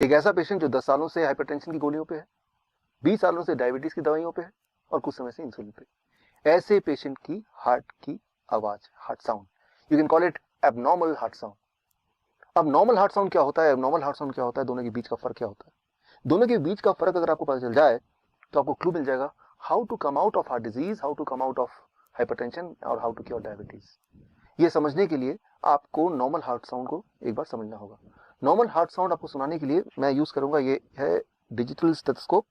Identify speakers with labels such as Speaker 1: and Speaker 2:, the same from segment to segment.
Speaker 1: एक ऐसा पेशेंट जो 10 सालों से हाइपरटेंशन की गोलियों पे है, 20 सालों से डायबिटीज की दवाइयों पे है और कुछ समय से इंसुलिन पे। ऐसे पेशेंट की हार्ट की आवाज, heart sound, you can call it abnormal heart sound. अब नॉर्मल हार्ट साउंड क्या होता है, एबनॉर्मल हार्ट साउंड क्या होता है, दोनों के बीच का फर्क क्या होता है? दोनों के बीच का फर्क अगर आपको पता चल जाए तो आपको क्लू मिल जाएगा how to come out of heart disease, how to come out of hypertension और हाउ टू क्योर डायबिटीज। ये समझने के लिए आपको नॉर्मल हार्ट साउंड को एक बार समझना होगा। नॉर्मल हार्ट साउंड आपको सुनाने के लिए मैं यूज करूंगा, ये है डिजिटल स्टेथोस्कोप।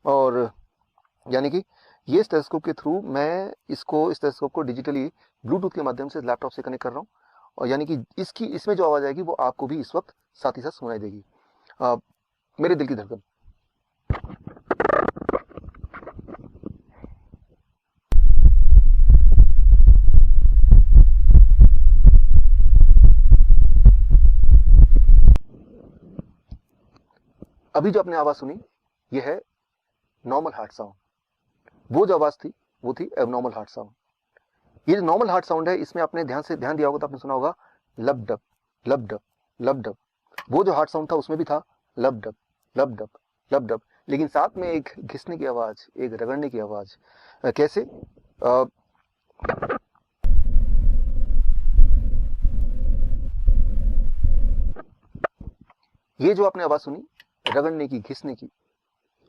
Speaker 1: और यानी कि ये स्टेथोस्कोप के थ्रू मैं इस स्टेथोस्कोप को डिजिटली ब्लूटूथ के माध्यम से लैपटॉप से कनेक्ट कर रहा हूँ। और यानी कि इसमें जो आवाज आएगी वो आपको भी इस वक्त साथ ही साथ सुनाई देगी। मेरे दिल की धड़कन। अभी जो आपने आवाज सुनी ये है नॉर्मल हार्ट साउंड। वो जो आवाज थी वो थी एबनॉर्मल हार्ट साउंड। ये जो नॉर्मल हार्ट साउंड है इसमें आपने ध्यान दिया होगा तो आपने सुना होगा लब डब लब डब लब डब। वो जो हार्ट साउंड था उसमें भी था लब डब लब डब लब डब, लेकिन साथ में एक घिसने की आवाज, एक रगड़ने की आवाज। कैसे? ये जो आपने आवाज सुनी रगड़ने की, घिसने की,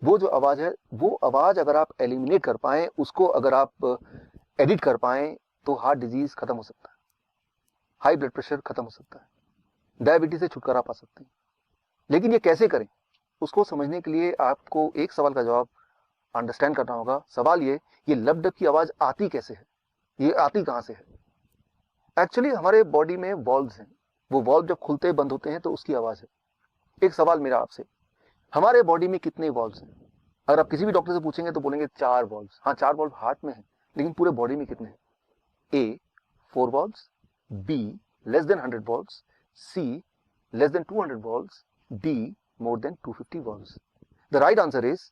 Speaker 1: वो जो आवाज है, वो आवाज अगर आप एलिमिनेट कर पाए, उसको अगर आप एडिट कर पाए तो हार्ट डिजीज खत्म हो सकता है, हाई ब्लड प्रेशर खत्म हो सकता है, डायबिटीज से छुटकारा पा सकते हैं। लेकिन ये कैसे करें, उसको समझने के लिए आपको एक सवाल का जवाब अंडरस्टैंड करना होगा। सवाल ये लब डब की आवाज आती कैसे है, ये आती कहां से है? एक्चुअली हमारे बॉडी में वॉल्व्स हैं, वो वॉल्व जब खुलते बंद होते हैं तो उसकी आवाज है। एक सवाल मेरा आपसे, हमारे बॉडी में कितने वॉल्व्स हैं? अगर आप किसी भी डॉक्टर से पूछेंगे तो बोलेंगे 4 वॉल्व्स। हाँ, 4 वॉल्व हार्ट में है, लेकिन पूरे बॉडी में कितने हैं? A 4 valves, B less than 100 valves, C less than 200 valves, D more than 250 valves. The right answer is,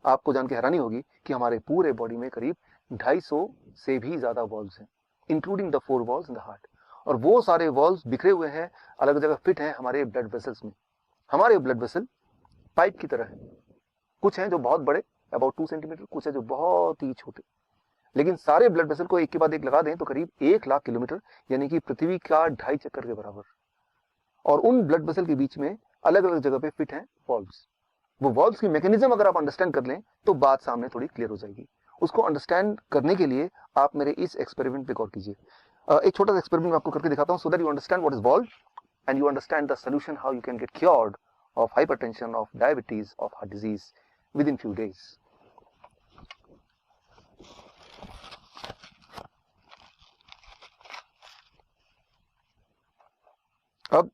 Speaker 1: आपको जान के हैरानी होगी कि हमारे पूरे बॉडी में करीब 250 से भी ज्यादा वॉल्व्स हैं, including the 4 valves in the heart. और वो सारे वॉल्व्स बिखरे हुए हैं, अलग जगह फिट हैं हमारे ब्लड वेसल्स में। हमारे ब्लड वेसल पाइप की तरह है, कुछ हैं जो बहुत बड़े, अबाउट 2 सेंटीमीटर, कुछ है जो बहुत ही छोटे। लेकिन सारे ब्लड वेसल को एक के बाद एक लगा दें तो करीब 1,00,000 किलोमीटर, यानी कि पृथ्वी का 2.5 चक्कर के बराबर। और उन ब्लड वेसल के बीच में अलग अलग जगह पे फिट हैं वॉल्व्स। वो वॉल्व्स की मैकेनिज्म अगर आप अंडरस्टैंड कर लें तो बात सामने थोड़ी क्लियर हो जाएगी। उसको अंडरस्टैंड करने के लिए आप मेरे इस एक्सपेरिमेंट पे गौर कीजिए। एक छोटा सा एक्सपेरिमेंट मैं आपको करके दिखाता हूं, so that you understand what is valve and you understand the solution, how you can get cured of hypertension, of diabetes, of heart disease within few days. अब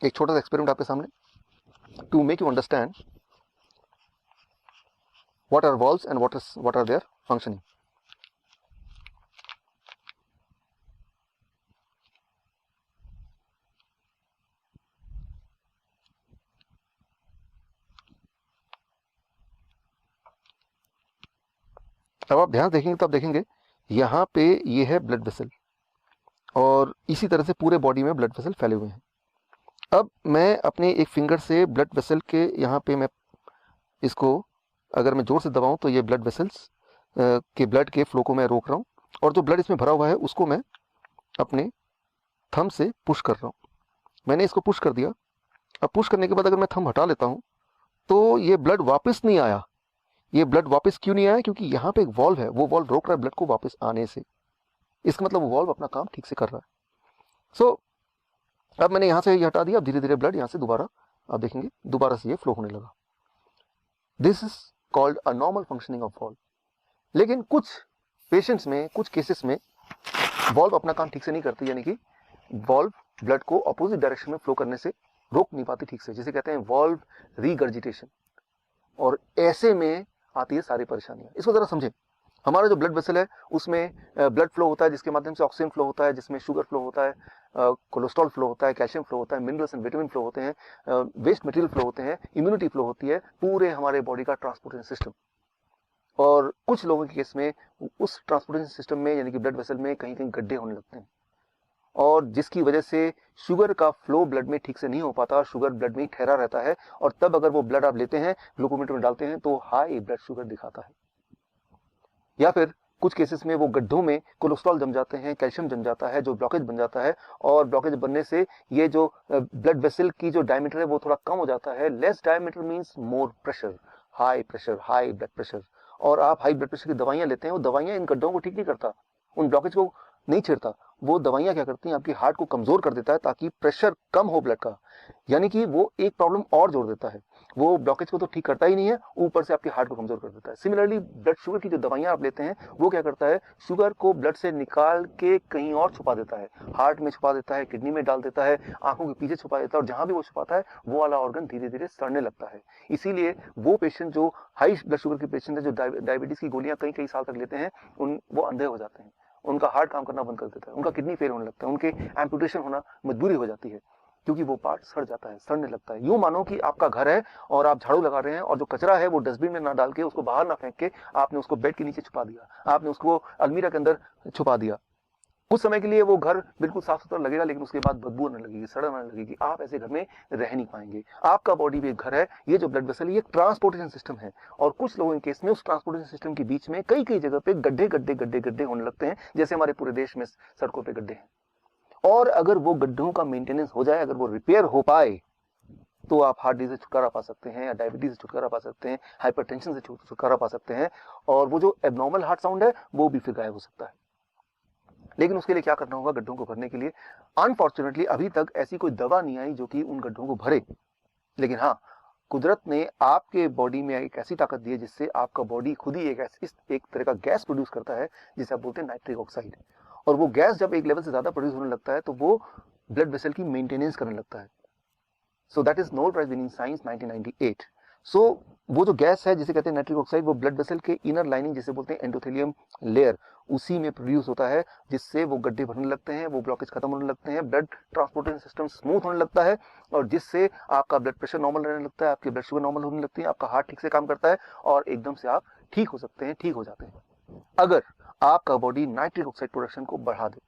Speaker 1: एक छोटा सा एक्सपेरिमेंट आपके सामने, to make you understand what are valves and what are their functioning. अब आप ध्यान देखेंगे तो आप देखेंगे यहाँ पे ये है ब्लड वेसल, और इसी तरह से पूरे बॉडी में ब्लड वेसल फैले हुए हैं। अब मैं अपने एक फिंगर से ब्लड वेसल के यहाँ पे मैं इसको अगर मैं जोर से दबाऊं तो ये ब्लड वेसल्स के ब्लड के फ्लो को मैं रोक रहा हूँ, और जो ब्लड इसमें भरा हुआ है उसको मैं अपने थंब से पुश कर रहा हूँ। मैंने इसको पुश कर दिया। अब पुश करने के बाद अगर मैं थंब हटा लेता हूँ तो ये ब्लड वापस नहीं आया। ये ब्लड वापस क्यों नहीं आया? क्योंकि यहाँ पे एक वॉल्व है, वो वॉल्व रोक रहा है ब्लड को वापस आने से। इसका मतलब वो वॉल्व अपना काम ठीक से कर रहा है। सो अब मैंने यहाँ से ये हटा दिया, अब धीरे धीरे ब्लड यहाँ से दोबारा, आप देखेंगे दोबारा से ये फ्लो होने लगा। This is called a normal functioning of valve. लेकिन कुछ पेशेंट्स में, कुछ केसेस में वॉल्व अपना काम ठीक से नहीं करती, यानी कि वॉल्व ब्लड को अपोजिट डायरेक्शन में फ्लो करने से रोक नहीं पाती ठीक से, जिसे कहते हैं वॉल्व रीगर्जिटेशन। और ऐसे में आती है सारी परेशानियां। इसको जरा समझें। हमारा जो ब्लड वेसल है उसमें ब्लड फ्लो होता है जिसके माध्यम से ऑक्सीजन फ्लो होता है, जिसमें शुगर फ्लो होता है, कोलेस्ट्रॉल फ्लो होता है, कैल्शियम फ्लो होता है, मिनरल्स एंड विटामिन फ्लो होते हैं, वेस्ट मटेरियल फ्लो होते हैं, इम्यूनिटी फ्लो होती है, पूरे हमारे बॉडी का ट्रांसपोर्टेशन सिस्टम। और कुछ लोगों के केस में उस ट्रांसपोर्टेशन सिस्टम में, यानी कि ब्लड वेसल में, कहीं कहीं गड्ढे होने लगते हैं। और जिसकी वजह से शुगर का फ्लो ब्लड में ठीक से नहीं हो पाता, शुगर ब्लड में ठहरा रहता है, और तब अगर वो ब्लड आप लेते हैं, ग्लूकोमीटर में डालते हैं, तो हाई ब्लड शुगर दिखाता है। या फिर कुछ केसेस में वो गड्ढों में कोलेस्ट्रॉल जम जाते हैं, कैल्शियम जम जाता है, जो ब्लॉकेज बन जाता है, और ब्लॉकेज बनने से ये जो ब्लड वेसल की जो डायमीटर है वो थोड़ा कम हो जाता है। Less diameter means more pressure, high blood pressure. और आप हाई ब्लड प्रेशर की दवाइयां लेते हैं, वो दवाइयां इन गड्ढों को ठीक नहीं करता, उन ब्लॉकेज को नहीं छेड़ता। वो दवाइयां क्या करती हैं, आपकी हार्ट को कमजोर कर देता है ताकि प्रेशर कम हो ब्लड का, यानी कि वो एक प्रॉब्लम और जोड़ देता है। वो ब्लॉकेज को तो ठीक करता ही नहीं है, ऊपर से आपकी हार्ट को कमजोर कर देता है। सिमिलरली ब्लड शुगर की जो दवाइयां आप लेते हैं, वो क्या करता है, शुगर को ब्लड से निकाल के कहीं और छुपा देता है, हार्ट में छुपा देता है, किडनी में डाल देता है, आंखों के पीछे छुपा देता है, और जहां भी वो छुपाता है वो वाला ऑर्गन धीरे धीरे सड़ने लगता है। इसीलिए वो पेशेंट जो हाई ब्लड शुगर के पेशेंट है, जो डायबिटीज की गोलियां कई कई साल तक लेते हैं, वो अंधे हो जाते हैं, उनका हार्ट काम करना बंद कर देता है, उनका किडनी फेल होने लगता है, उनके एम्पुटेशन होना मजबूरी हो जाती है, क्योंकि वो पार्ट सड़ जाता है, सड़ने लगता है। यूं मानो कि आपका घर है और आप झाड़ू लगा रहे हैं, और जो कचरा है वो डस्टबिन में ना डाल के, उसको बाहर ना फेंक के, आपने उसको बेड के नीचे छुपा दिया, आपने उसको अलमीरा के अंदर छुपा दिया। कुछ समय के लिए वो घर बिल्कुल साफ सुथरा लगेगा, लेकिन उसके बाद बदबू आने लगेगी, सड़न आने लगेगी। आप ऐसे घर में रह नहीं पाएंगे। आपका बॉडी भी एक घर है, ये जो ब्लड वेसल है ये ट्रांसपोर्टेशन सिस्टम है, और कुछ लोगों के केस में उस ट्रांसपोर्टेशन सिस्टम के बीच में कई कई जगह पे गड्ढे गड्ढे गड्ढे गड्ढे होने लगते हैं, जैसे हमारे पूरे देश में सड़कों पे गड्ढे हैं। और अगर वो गड्ढों का मेंटेनेंस हो जाए, अगर वो रिपेयर हो पाए, तो आप हार्ट डिजीज से छुटकारा पा सकते हैं, या डायबिटीज से छुटकारा पा सकते हैं, हाइपरटेंशन से छुटकारा पा सकते हैं, और वो जो एबनॉर्मल हार्ट साउंड है वो भी फिर गायब हो सकता है। लेकिन उसके लिए क्या करना होगा, गड्ढों को भरने के लिए अनफॉर्चुनेटली अभी तक ऐसी कोई दवा नहीं आई जो कि उन गड्ढों को भरे। लेकिन हाँ, कुदरत ने आपके बॉडी में एक ऐसी ताकत दी है जिससे आपका बॉडी खुद ही एक तरह का गैस प्रोड्यूस करता है, जिसे आप बोलते हैं नाइट्रिक ऑक्साइड। और वो गैस जब एक लेवल से ज्यादा प्रोड्यूस होने लगता है, तो वो ब्लड वेसल की मेंटेनेंस करने लगता है। So that is Nobel prize winning science 1998। सो वो जो गैस है जिसे कहते हैं नाइट्रिक ऑक्साइड, वो ब्लड वेसल के इनर लाइनिंग जिसे बोलते हैं एंडोथेलियम लेयर, उसी में प्रोड्यूस होता है, जिससे वो गड्ढे भरने लगते हैं, वो ब्लॉकेज खत्म होने लगते हैं, ब्लड ट्रांसपोर्टेशन सिस्टम स्मूथ होने लगता है, और जिससे आपका ब्लड प्रेशर नॉर्मल रहने लगता है, आपकी ब्लड शुगर नॉर्मल होने लगती है, आपका हार्ट ठीक से काम करता है, और एकदम से आप ठीक हो सकते हैं, ठीक हो जाते हैं, अगर आपका बॉडी नाइट्रिक ऑक्साइड प्रोडक्शन को बढ़ा दे।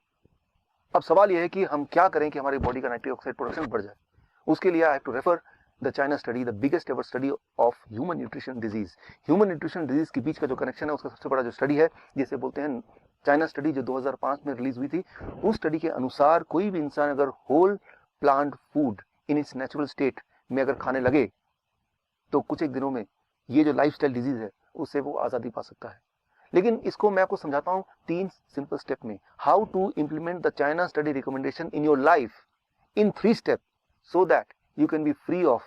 Speaker 1: अब सवाल यह है कि हम क्या करें कि हमारी बॉडी का नाइट्रिक ऑक्साइड प्रोडक्शन बढ़ जाए। उसके लिए I have to refer the China study, the biggest ever study of human nutrition disease. Human nutrition disease के बीच का जो कनेक्शन है, उसका सबसे बड़ा जो स्टडी है, जिसे बोलते हैं चाइना स्टडी, जो 2005 में रिलीज हुई थी, उस स्टडी के अनुसार कोई भी इंसान अगर whole plant food in its natural state में अगर खाने लगे, तो कुछ एक दिनों में ये जो लाइफस्टाइल डिजीज है उससे वो आजादी पा सकता है। लेकिन इसको मैं आपको समझाता हूँ 3 सिंपल स्टेप में, how to implement the China study recommendation in your life in 3 step, so that you can be free of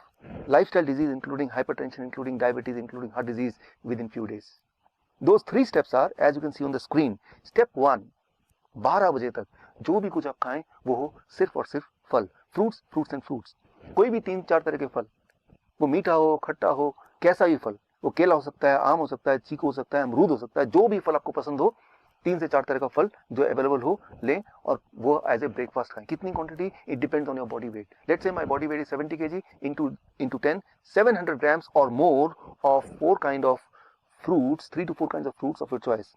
Speaker 1: lifestyle disease including hypertension, including diabetes, including heart disease within few days. Those 3 steps are, as you can see on the screen. Step 1, 12 बजे तक जो भी कुछ आप खाएं वो हो सिर्फ और सिर्फ फल, फ्रूट्स एंड फ्रूट्स। कोई भी 3-4 तरह के फल, वो मीठा हो, खट्टा हो, कैसा भी फल, वो केला हो सकता है, आम हो सकता है, चीकू हो सकता है, अमरूद हो सकता है, जो भी फल आपको पसंद हो, 3 से 4 तरह का फल जो अवेलेबल हो लें, और वो एज ए ब्रेकफास्ट खाएं। कितनी quantity, it depends on your body weight. Let's say my body weight is 70 kg, into 10, 700 grams or more of 4 kind of fruits, 3 to 4 kinds of fruits of your choice।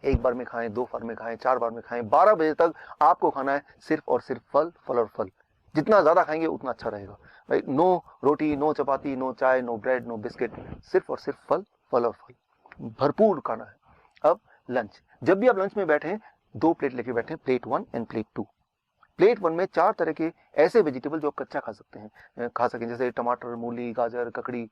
Speaker 1: एक बार में खाएं, 2 बार में खाएं, 4 बार में खाएं, 12 बजे तक आपको खाना है सिर्फ और सिर्फ फल, फल और फल। जितना ज्यादा खाएंगे उतना अच्छा रहेगा भाई। नो रोटी, नो चपाती, नो चाय, नो ब्रेड, नो बिस्किट, सिर्फ और सिर्फ फल, फल और फल, भरपूर खाना है। अब लंच, जब भी आप लंच में बैठे 2 प्लेट लेके बैठे, प्लेट 1 एंड प्लेट 2। प्लेट 1 में 4 तरह के ऐसे वेजिटेबल जो आप कच्चा खा सकते हैं, खा सकें, जैसे टमाटर, मूली, गाजर, ककड़ी,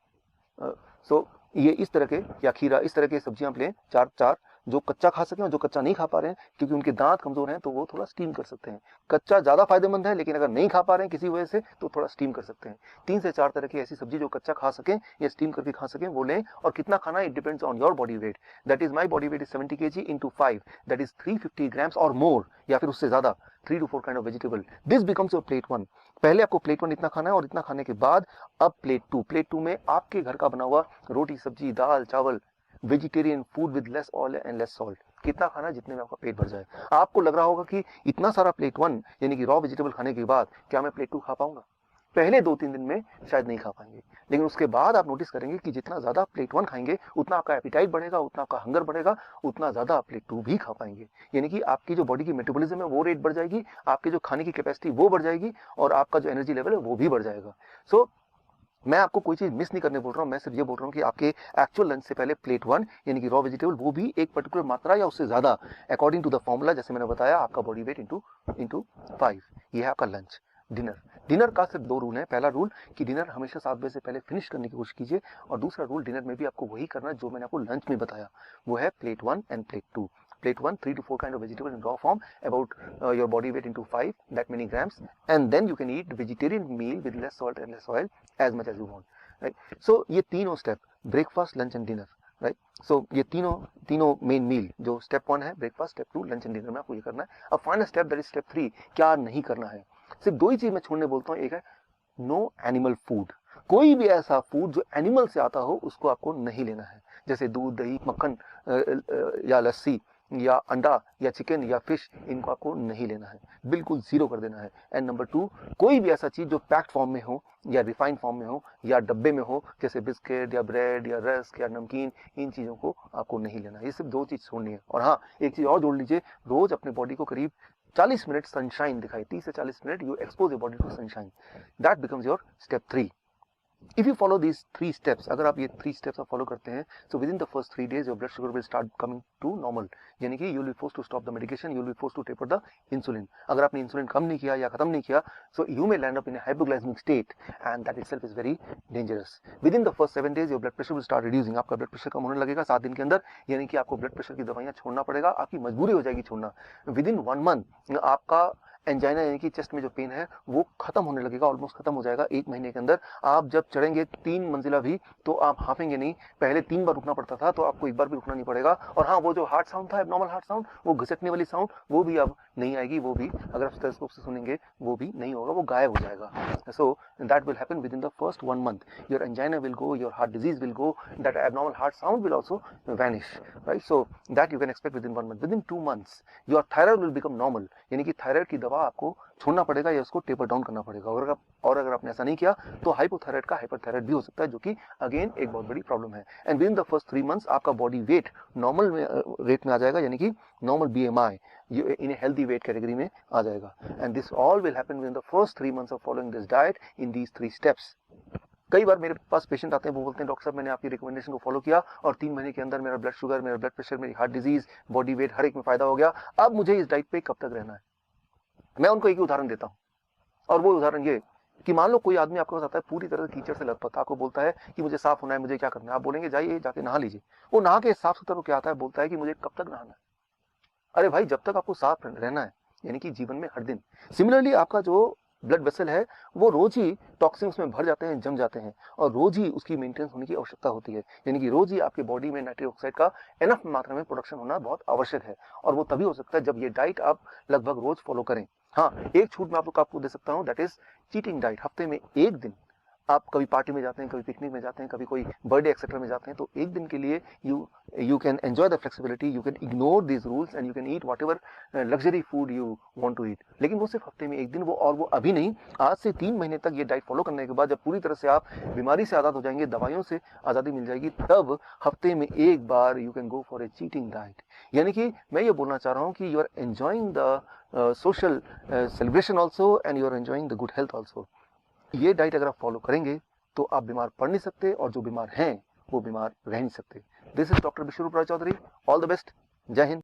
Speaker 1: सो ये इस तरह के, या खीरा, इस तरह के सब्जियां आप लें, 4 जो कच्चा खा सकें, और जो कच्चा नहीं खा पा रहे हैं क्योंकि उनके दांत कमजोर हैं तो वो थोड़ा स्टीम कर सकते हैं। कच्चा ज्यादा फायदेमंद है, लेकिन अगर नहीं खा पा रहे हैं किसी वजह से तो थोड़ा स्टीम कर सकते हैं। 3 से 4 तरह की ऐसी सब्जी जो कच्चा खा सकें या स्टीम करके खा सकें वो लें। और कितना खाना, it depends on your body weight. That is my body weight is 70 kg into 5, that is 350 grams और मोर, या फिर उससे ज्यादा, 3 to 4 kind of vegetable। This becomes your plate 1। पहले आपको प्लेट 1 इतना खाना है, और इतना खाने के बाद अब प्लेट 2। प्लेट 2 में आपके घर का बना हुआ रोटी, सब्जी, दाल, चावल, vegetarian food with less oil and less salt. कितना खाना है, जितने में आपका पेट भर जाए। आपको लग रहा होगा कि इतना सारा प्लेट 1 यानी कि रॉ वेजिटेबल खाने के बाद क्या मैं प्लेट 2 खा पाऊंगा? पहले 2-3 दिन में शायद नहीं खा पाएंगे, लेकिन उसके बाद आप नोटिस करेंगे कि जितना ज़्यादा प्लेट 1 खाएंगे उतना आपका एपिटाइट बढ़ेगा, उतना आपका हंगर बढ़ेगा, उतना ज़्यादा आप प्लेट 2 भी खा पाएंगे। यानी कि आपकी जो बॉडी की मेटाबॉलिज्म है वो रेट बढ़ जाएगी, आपकी जो खाने की कैपेसिटी वो बढ़ जाएगी और आपका जो एनर्जी लेवल है वो भी बढ़ जाएगा। सो मैं आपको कोई चीज़ मिस नहीं करने बोल रहा हूँ, मैं सिर्फ ये बोल रहा हूँ कि आपके एक्चुअल लंच से पहले प्लेट 1 यानी कि रॉ वेजिटेबल वो भी एक पर्टिकुलर मात्रा या उससे ज़्यादा अकॉर्डिंग टू द फॉर्मूला, जैसे मैंने बताया आपका बॉडी वेट इंटू 5, ये है आपका लंच। डिनर का सिर्फ 2 रूल है। पहला रूल कि डिनर हमेशा 7 बजे से पहले फिनिश करने की कोशिश कीजिए, और दूसरा रूल डिनर में भी आपको वही करना जो मैंने आपको लंच में बताया, वो है plate 1 end plate 2। Plate 1, 3 to 4 kind of vegetable in raw form, about your body weight into 5, that many grams, and then you can eat vegetarian meal with less salt and less oil as much as you want, right? So ये तीनों step, breakfast, lunch and dinner, right? So ये तीनों main meal, जो step 1 है breakfast, step 2 lunch and dinner में आपको ये करना है। अब final step that is step 3, क्या नहीं करना है। सिर्फ 2 ही चीज मैं छोड़ने बोलता हूँ, एक है नो एनिमल फूड। कोई भी ऐसा फूड जो एनिमल से आता हो उसको आपको नहीं लेना है, जैसे दूध, दही, मक्खन या लस्सी या अंडा या चिकन या फिश, इनको आपको नहीं लेना है, बिल्कुल जीरो कर देना है। एंड नंबर 2, कोई भी ऐसा चीज जो पैक्ड फॉर्म में हो या रिफाइंड फॉर्म में हो या डब्बे में हो, जैसे बिस्किट या ब्रेड या रस्क या नमकीन, इन चीजों को आपको नहीं लेना है। ये सिर्फ 2 चीज छोड़नी है। और हाँ, एक चीज और जोड़ लीजिए, रोज अपने बॉडी को करीब 40 मिनट सनशाइन दिखाई, 30 से 40 minute you expose your body to sunshine, that becomes your step 3। If you follow these 3 steps, अगर आप ये 3 steps आप follow करते हैं, so within the first 3 days your blood sugar will start coming to normal, यानी कि you will be forced to stop the medication, you will be forced to taper the insulin। अगर आपने insulin कम नहीं किया या खत्म नहीं किया, so you may land up in a hypoglycemic state and that itself is very dangerous। Within the first 7 days your blood pressure will start reducing, आपका blood pressure कम होने लगेगा 7 दिन के अंदर, यानी कि आपको ब्लड प्रेशर की दवाइयाँ छोड़ना पड़ेगा, आपकी मजबूरी हो जाएगी छोड़ना। Within 1 month आपका एंजाइना यानी कि चेस्ट में जो पेन है वो खत्म होने लगेगा, ऑलमोस्ट खत्म हो जाएगा 1 महीने के अंदर। आप जब चढ़ेंगे 3 मंजिला भी तो आप हाफेंगे नहीं, पहले 3 बार रुकना पड़ता था, तो आपको 1 बार भी रुकना नहीं पड़ेगा। और हाँ, वो जो हार्ट साउंड था, एबनॉर्मल हार्ट साउंड, वो घिसटने वाली साउंड, वो भी अब नहीं आएगी, वो भी अगर आप स्टेथोस्कोप से सुनेंगे वो भी नहीं होगा, वो गायब हो जाएगा। So that will happen with in the first 1 month। Your angina will go, your heart disease will go, that abnormal heart sound will also vanish, right? So that you can expect with in 1 month। With in 2 months your thyroid will become normal, यानी कि thyroid की दवा आपको छोड़ना पड़ेगा या उसको taper down करना पड़ेगा। और अगर आपने ऐसा नहीं किया तो हाइपोथायराइड का हाइपरथायराइड भी हो सकता है, जो कि अगेन एक बहुत बड़ी प्रॉब्लम है। And with in the first 3 months आपका बॉडी वेट नॉर्मल रेट में आ जाएगा, यानी कि normal BMI in a healthy weight category में आ जाएगा। And this all will happen with in the first 3 months of following this diet in these 3 steps. कई बार मेरे पास patient आते हैं, वो बोलते हैं डॉक्टर साहब मैंने आपकी रिकमेंडेशन को फॉलो किया और 3 महीने के अंदर मेरा ब्लड शुगर, मेरा ब्लड प्रेशर, मेरी हार्ट डिजीज, बॉडी वेट हर एक में फायदा हो गया, अब मुझे इस डाइट पे कब तक रहना है। मैं उनको एक ही उदाहरण देता हूँ, और वो उदाहरण ये कि मान लो कोई आदमी आपके पास आता है पूरी तरह से कीचड़ से लथपथ, आपको बोलता है कि मुझे साफ होना है, मुझे क्या करना है। आप बोलेंगे जाइए जाके नहा लीजिए। वो नहा के साफ सुथरा क्या आता है, बोलता है कि मुझे कब तक नहाना है। अरे भाई, जब तक आपको साफ रहना है, यानी कि जीवन में हर दिन। सिमिलरली आपका जो ब्लड वेसल है वो रोज ही टॉक्सिन उसमें भर जाते हैं, जम जाते हैं, और रोज ही उसकी मेंटेनेंस होने की आवश्यकता होती है, यानी कि रोज ही आपके बॉडी में नाइट्रिक ऑक्साइड का एनफ मात्रा में प्रोडक्शन होना बहुत आवश्यक है। और वो तभी हो सकता है जब ये डाइट आप लगभग रोज फॉलो करें। हाँ, एक छूट मैं आपको दे सकता हूँ, दैट इज चीटिंग डाइट। हफ्ते में 1 दिन आप कभी पार्टी में जाते हैं, कभी पिकनिक में जाते हैं, कभी कोई बर्थडे एक्सेट्रा में जाते हैं, तो 1 दिन के लिए you can enjoy the flexibility, you can ignore these rules and you can eat whatever luxury food you want to eat। लेकिन वो सिर्फ हफ्ते में 1 दिन, और वो अभी नहीं, आज से 3 महीने तक ये डाइट फॉलो करने के बाद जब पूरी तरह से आप बीमारी से आज़ाद हो जाएंगे, दवाइयों से आज़ादी मिल जाएगी, तब हफ्ते में 1 बार you can go for a cheating diet. यानी कि मैं ये बोलना चाह रहा हूँ कि you are enjoying the social celebration also and you are enjoying the good health also. ये डाइट अगर आप फॉलो करेंगे तो आप बीमार पड़ नहीं सकते, और जो बीमार हैं वो बीमार रह नहीं सकते। This is doctor Biswaroop Roy Chowdhury. All the best. जय हिंद।